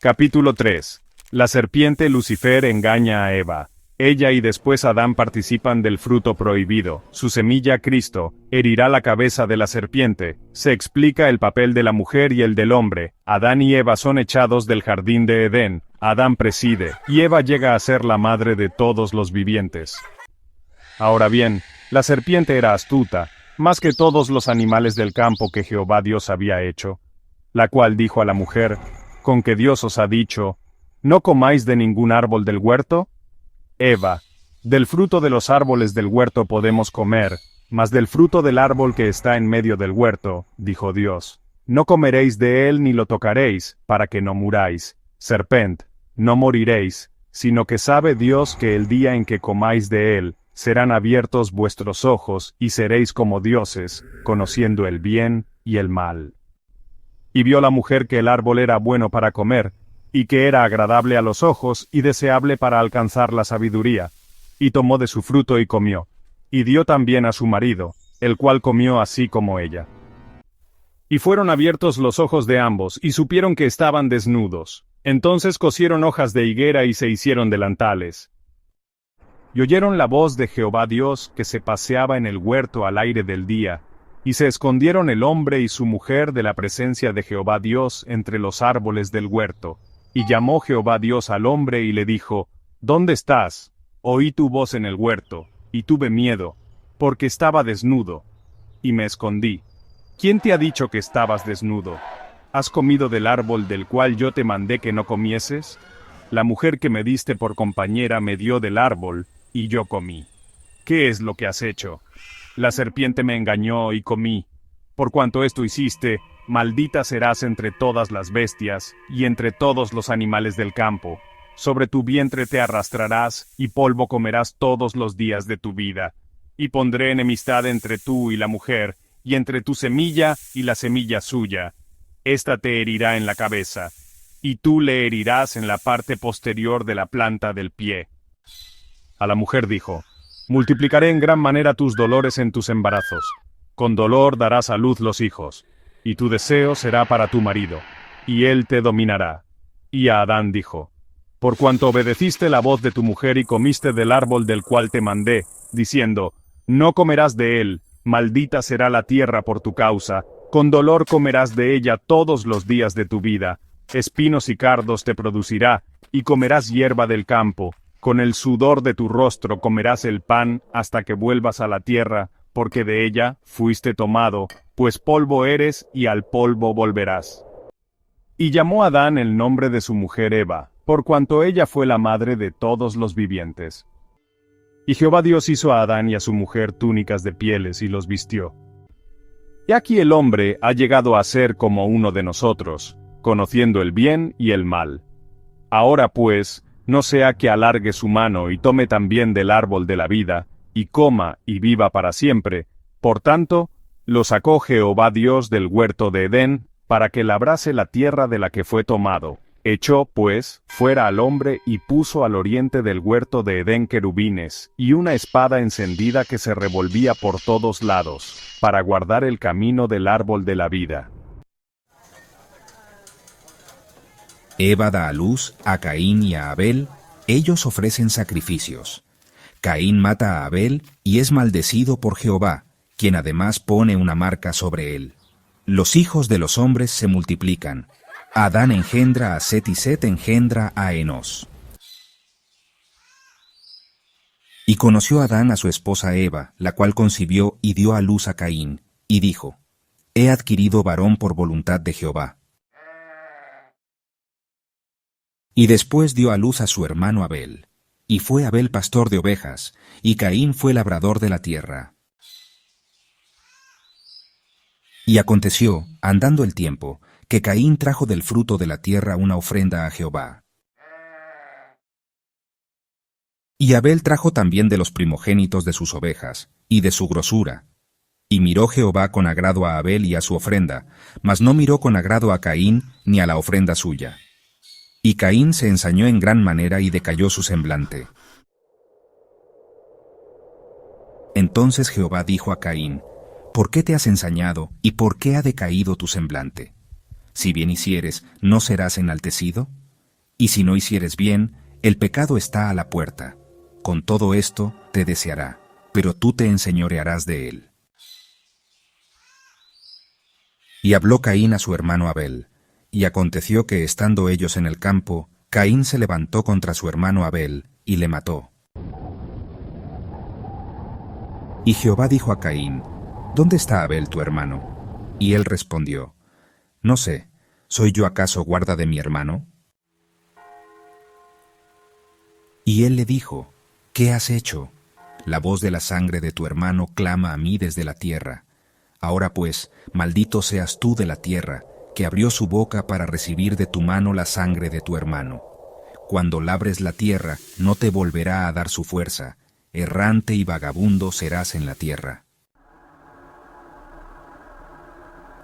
Capítulo 3. La serpiente Lucifer engaña a Eva. Ella y después Adán participan del fruto prohibido. Su semilla, Cristo, herirá la cabeza de la serpiente. Se explica el papel de la mujer y el del hombre. Adán y Eva son echados del jardín de Edén. Adán preside, y Eva llega a ser la madre de todos los vivientes. Ahora bien, la serpiente era astuta, más que todos los animales del campo que Jehová Dios había hecho, la cual dijo a la mujer: ¿Con que Dios os ha dicho, no comáis de ningún árbol del huerto? Eva: del fruto de los árboles del huerto podemos comer, mas del fruto del árbol que está en medio del huerto, dijo Dios, no comeréis de él ni lo tocaréis, para que no muráis. Serpent, no moriréis, sino que sabe Dios que el día en que comáis de él, serán abiertos vuestros ojos y seréis como dioses, conociendo el bien y el mal. Y vio la mujer que el árbol era bueno para comer, y que era agradable a los ojos y deseable para alcanzar la sabiduría. Y tomó de su fruto y comió, y dio también a su marido, el cual comió así como ella. Y fueron abiertos los ojos de ambos, y supieron que estaban desnudos. Entonces cosieron hojas de higuera y se hicieron delantales. Y oyeron la voz de Jehová Dios que se paseaba en el huerto al aire del día, y se escondieron el hombre y su mujer de la presencia de Jehová Dios entre los árboles del huerto. Y llamó Jehová Dios al hombre y le dijo: ¿Dónde estás? Oí tu voz en el huerto, y tuve miedo, porque estaba desnudo, y me escondí. ¿Quién te ha dicho que estabas desnudo? ¿Has comido del árbol del cual yo te mandé que no comieses? La mujer que me diste por compañera me dio del árbol, y yo comí. ¿Qué es lo que has hecho? La serpiente me engañó y comí. Por cuanto esto hiciste, maldita serás entre todas las bestias, y entre todos los animales del campo. Sobre tu vientre te arrastrarás, y polvo comerás todos los días de tu vida. Y pondré enemistad entre tú y la mujer, y entre tu semilla y la semilla suya. Esta te herirá en la cabeza, y tú le herirás en la parte posterior de la planta del pie. A la mujer dijo: multiplicaré en gran manera tus dolores en tus embarazos. Con dolor darás a luz los hijos, y tu deseo será para tu marido, y él te dominará. Y a Adán dijo: por cuanto obedeciste la voz de tu mujer y comiste del árbol del cual te mandé, diciendo, no comerás de él, maldita será la tierra por tu causa, con dolor comerás de ella todos los días de tu vida, espinos y cardos te producirá, y comerás hierba del campo, con el sudor de tu rostro comerás el pan hasta que vuelvas a la tierra, porque de ella fuiste tomado, pues polvo eres y al polvo volverás. Y llamó Adán el nombre de su mujer Eva, por cuanto ella fue la madre de todos los vivientes. Y Jehová Dios hizo a Adán y a su mujer túnicas de pieles y los vistió. Y aquí el hombre ha llegado a ser como uno de nosotros, conociendo el bien y el mal. Ahora pues, no sea que alargue su mano y tome también del árbol de la vida, y coma y viva para siempre. Por tanto, lo sacó Jehová Dios del huerto de Edén, para que labrase la tierra de la que fue tomado. Echó, pues, fuera al hombre y puso al oriente del huerto de Edén querubines, y una espada encendida que se revolvía por todos lados, para guardar el camino del árbol de la vida. Eva da a luz a Caín y a Abel, ellos ofrecen sacrificios. Caín mata a Abel y es maldecido por Jehová, quien además pone una marca sobre él. Los hijos de los hombres se multiplican. Adán engendra a Set y Set engendra a Enos. Y conoció Adán a su esposa Eva, la cual concibió y dio a luz a Caín, y dijo: he adquirido varón por voluntad de Jehová. Y después dio a luz a su hermano Abel. Y fue Abel pastor de ovejas, y Caín fue labrador de la tierra. Y aconteció, andando el tiempo, que Caín trajo del fruto de la tierra una ofrenda a Jehová. Y Abel trajo también de los primogénitos de sus ovejas, y de su grosura. Y miró Jehová con agrado a Abel y a su ofrenda, mas no miró con agrado a Caín ni a la ofrenda suya. Y Caín se ensañó en gran manera y decayó su semblante. Entonces Jehová dijo a Caín: ¿por qué te has ensañado y por qué ha decaído tu semblante? Si bien hicieres, ¿no serás enaltecido? Y si no hicieres bien, el pecado está a la puerta. Con todo esto te deseará, pero tú te enseñorearás de él. Y habló Caín a su hermano Abel, y aconteció que estando ellos en el campo, Caín se levantó contra su hermano Abel, y le mató. Y Jehová dijo a Caín, ¿dónde está Abel tu hermano? Y él respondió, no sé, ¿soy yo acaso guarda de mi hermano? Y él le dijo, ¿qué has hecho? La voz de la sangre de tu hermano clama a mí desde la tierra. Ahora pues, maldito seas tú de la tierra, que abrió su boca para recibir de tu mano la sangre de tu hermano. Cuando labres la tierra, no te volverá a dar su fuerza, errante y vagabundo serás en la tierra.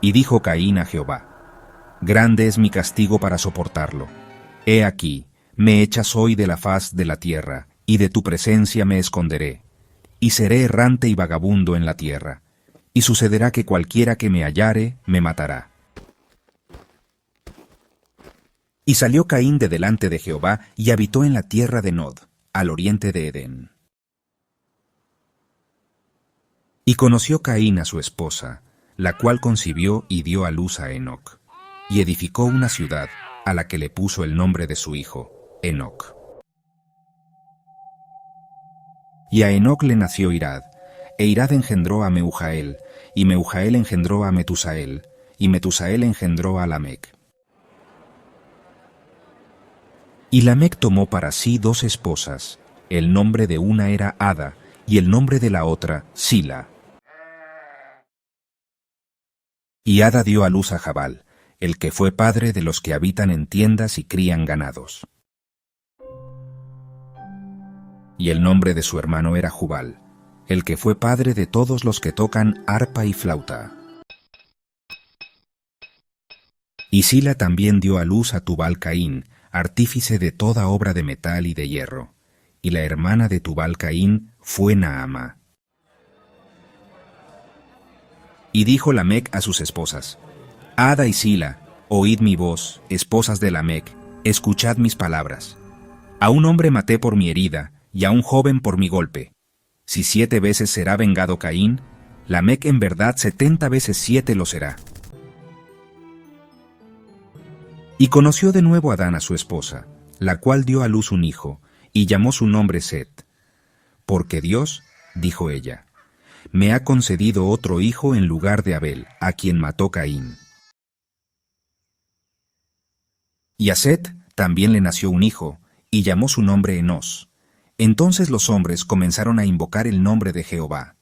Y dijo Caín a Jehová, grande es mi castigo para soportarlo. He aquí, me echas hoy de la faz de la tierra, y de tu presencia me esconderé, y seré errante y vagabundo en la tierra, y sucederá que cualquiera que me hallare, me matará. Y salió Caín de delante de Jehová, y habitó en la tierra de Nod, al oriente de Edén. Y conoció Caín a su esposa, la cual concibió y dio a luz a Enoc, y edificó una ciudad, a la que le puso el nombre de su hijo, Enoc. Y a Enoc le nació Irad, e Irad engendró a Meujael, y Meujael engendró a Metusael, y Metusael engendró a Lamec. Y Lamec tomó para sí 2 esposas, el nombre de una era Ada, y el nombre de la otra, Sila. Y Ada dio a luz a Jabal, el que fue padre de los que habitan en tiendas y crían ganados. Y el nombre de su hermano era Jubal, el que fue padre de todos los que tocan arpa y flauta. Y Sila también dio a luz a Tubal Caín, artífice de toda obra de metal y de hierro, y la hermana de Tubal Caín fue Naama. Y dijo Lamec a sus esposas, Ada y Sila, oíd mi voz, esposas de Lamec, escuchad mis palabras. A un hombre maté por mi herida, y a un joven por mi golpe. Si 7 veces será vengado Caín, Lamec en verdad 70 veces 7 lo será. Y conoció de nuevo Adán a su esposa, la cual dio a luz un hijo, y llamó su nombre Set. Porque Dios, dijo ella, me ha concedido otro hijo en lugar de Abel, a quien mató Caín. Y a Set también le nació un hijo, y llamó su nombre Enós. Entonces los hombres comenzaron a invocar el nombre de Jehová,